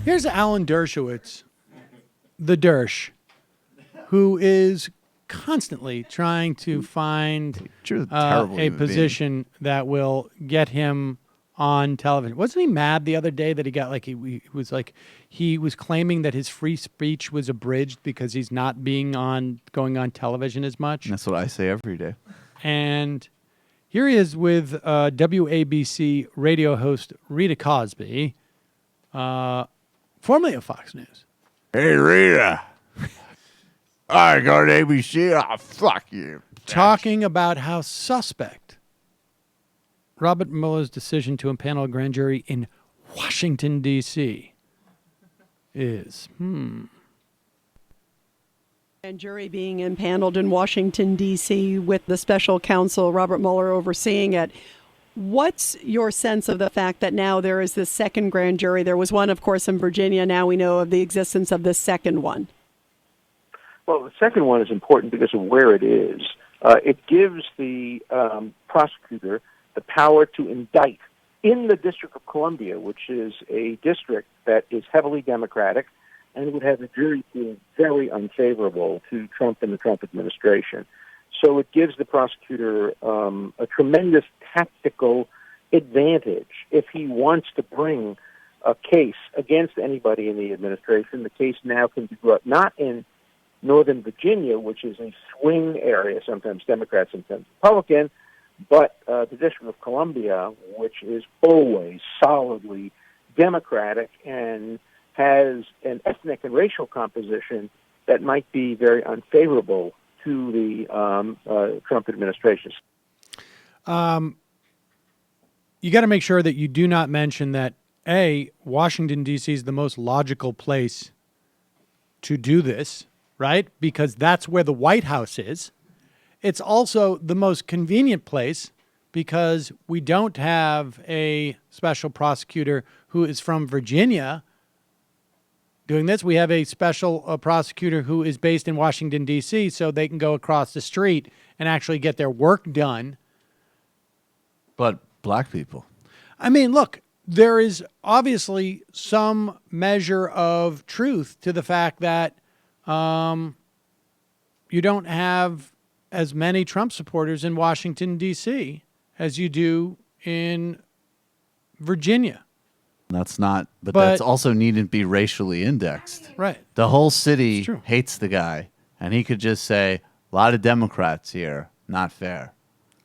Here's Alan Dershowitz, the Dersh, who is constantly trying to find a position that will get him on television. Wasn't he mad the other day that he got he was claiming that his free speech was abridged because he's not going on television as much? That's what I say every day. And here he is with WABC radio host Rita Cosby, formerly of Fox News. Hey, Rita. I got ABC. Oh, fuck you. Talking about how suspect Robert Mueller's decision to impanel a grand jury in Washington, D.C. is. Grand jury being impaneled in Washington, D.C. with the special counsel, Robert Mueller, overseeing it. What's your sense of the fact that now there is this second grand jury? There was one, of course, in Virginia. Now we know of the existence of this second one. Well, the second one is important because of where it is. It gives the prosecutor the power to indict in the District of Columbia, which is a district that is heavily Democratic and would have a jury pool very unfavorable to Trump and the Trump administration. So it gives the prosecutor a tremendous tactical advantage. If he wants to bring a case against anybody in the administration, the case now can be brought not in Northern Virginia, which is a swing area, sometimes Democrat, sometimes Republican, but the District of Columbia, which is always solidly Democratic and has an ethnic and racial composition that might be very unfavorable to the Trump administration. You got to make sure that you do not mention that, A, Washington, D.C. is the most logical place to do this, right? Because that's where the White House is. It's also the most convenient place because we don't have a special prosecutor who is from Virginia doing this. We have a special prosecutor who is based in Washington, D.C., so they can go across the street and actually get their work done. But black people. I mean, look, there is obviously some measure of truth to the fact that you don't have as many Trump supporters in Washington, D.C. as you do in Virginia. That's not, but that's also needn't be racially indexed. Right. The whole city hates the guy, and he could just say, a lot of Democrats here, not fair.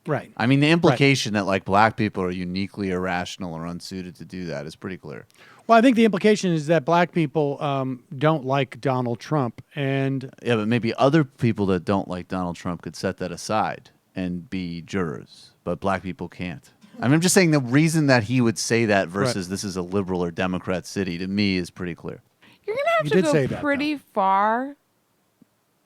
Right. I mean, the implication that like black people are uniquely irrational or unsuited to do that is pretty clear. Well, I think the implication is that black people don't like Donald Trump. And yeah, but maybe other people that don't like Donald Trump could set that aside and be jurors, but black people can't. I mean, I'm just saying the reason that he would say that versus this is a liberal or Democrat city, to me, is pretty clear. You're going to have to go pretty far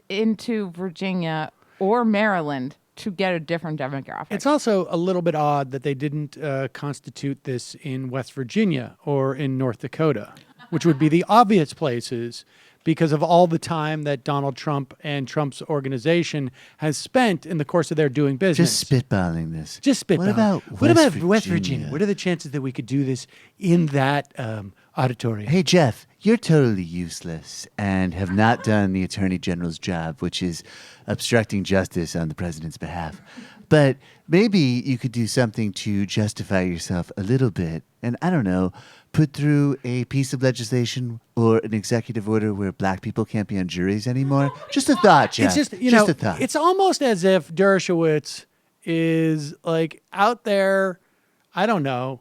into Virginia or Maryland to get a different demographic. It's also a little bit odd that they didn't constitute this in West Virginia or in North Dakota, which would be the obvious places because of all the time that Donald Trump and Trump's organization has spent in the course of their doing business. Just spitballing this. Just spitballing. What about West Virginia? What are the chances that we could do this in that auditorium? Hey, Jeff, you're totally useless and have not done the Attorney General's job, which is obstructing justice on the president's behalf. But maybe you could do something to justify yourself a little bit. And I don't know, put through a piece of legislation or an executive order where black people can't be on juries anymore. Just a thought, Jeff. It's just, a thought. It's almost as if Dershowitz is like out there, I don't know,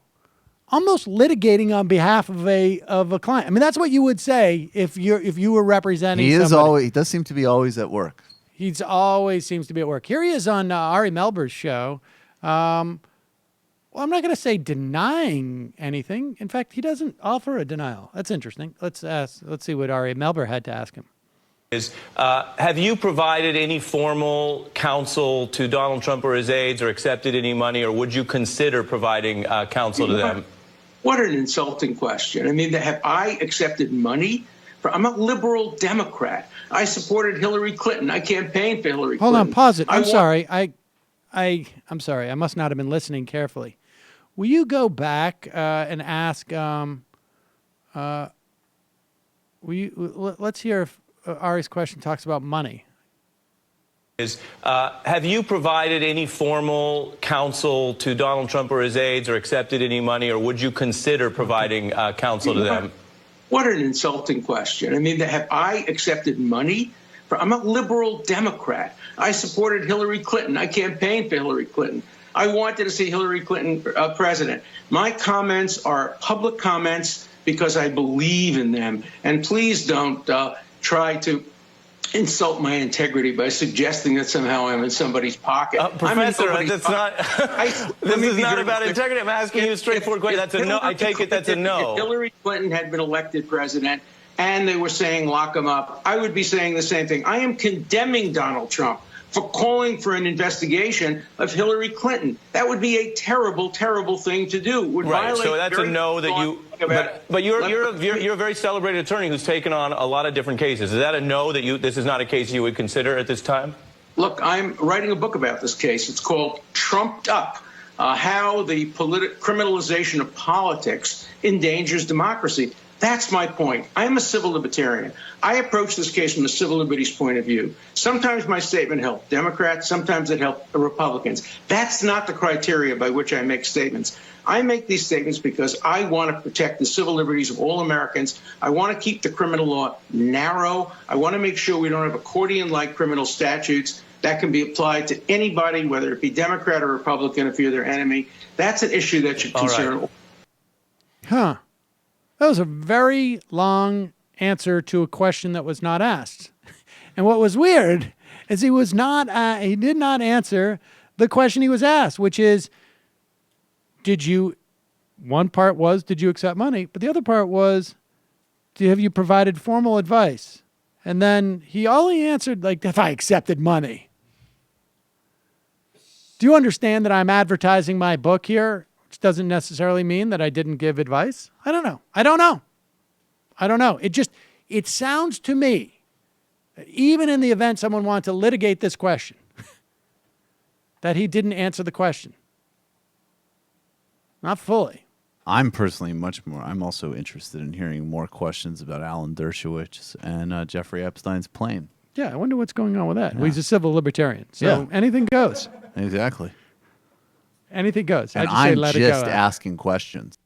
almost litigating on behalf of a client. I mean, that's what you would say if you were representing somebody. He does seem to be always at work. He always seems to be at work. Here he is on Ari Melber's show. Well, I'm not going to say denying anything. In fact, he doesn't offer a denial. That's interesting. Let's see what Ari Melber had to ask him. Have you provided any formal counsel to Donald Trump or his aides or accepted any money, or would you consider providing counsel to them? What an insulting question. I mean, have I accepted money? I'm a liberal Democrat. I supported Hillary Clinton. I campaigned for Hillary Clinton. Hold on, pause it. I'm sorry. I'm sorry. I must not have been listening carefully. Will you go back and ask let's hear if Ari's question talks about money. Have you provided any formal counsel to Donald Trump or his aides, or accepted any money, or would you consider providing counsel to them? What an insulting question. I mean, have I accepted money? I'm a liberal Democrat. I supported Hillary Clinton. I campaigned for Hillary Clinton. I wanted to see Hillary Clinton president. My comments are public comments because I believe in them. And please don't try to insult my integrity by suggesting that somehow I'm in somebody's pocket. Professor, that's not. This is not about integrity. I'm asking you a straightforward question. That's a no. I take it that's a no. If Hillary Clinton had been elected president and they were saying lock him up, I would be saying the same thing. I am condemning Donald Trump for calling for an investigation of Hillary Clinton. That would be a terrible, terrible thing to do. Right. So that's a no that you. But you're a very celebrated attorney who's taken on a lot of different cases. Is that a no that this is not a case you would consider at this time? Look, I'm writing a book about this case. It's called Trumped Up: How the Criminalization of Politics Endangers Democracy. That's my point. I am a civil libertarian. I approach this case from the civil liberties point of view. Sometimes my statement helped Democrats, sometimes it helped Republicans. That's not the criteria by which I make statements. I make these statements because I want to protect the civil liberties of all Americans. I want to keep the criminal law narrow. I want to make sure we don't have accordion-like criminal statutes that can be applied to anybody, whether it be Democrat or Republican, if you're their enemy. That's an issue that should concern. Huh. That was a very long answer to a question that was not asked. And what was weird is he did not answer the question he was asked, which is, one part was, did you accept money? But the other part was, have you provided formal advice? And then he only answered, like, if I accepted money. Do you understand that I'm advertising my book here? Which doesn't necessarily mean that I didn't give advice. I don't know. It sounds to me that even in the event someone wanted to litigate this question, that he didn't answer the question. Not fully. I'm also interested in hearing more questions about Alan Dershowitz and Jeffrey Epstein's plane. Yeah, I wonder what's going on with that. Yeah. Well, he's a civil libertarian, so anything goes. Exactly. Anything goes. And I'm just asking questions.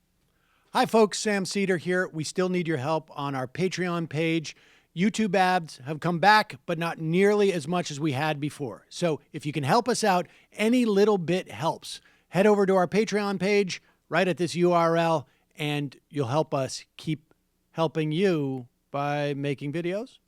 Hi, folks. Sam Seder here. We still need your help on our Patreon page. YouTube ads have come back, but not nearly as much as we had before. So if you can help us out, any little bit helps. Head over to our Patreon page right at this URL, and you'll help us keep helping you by making videos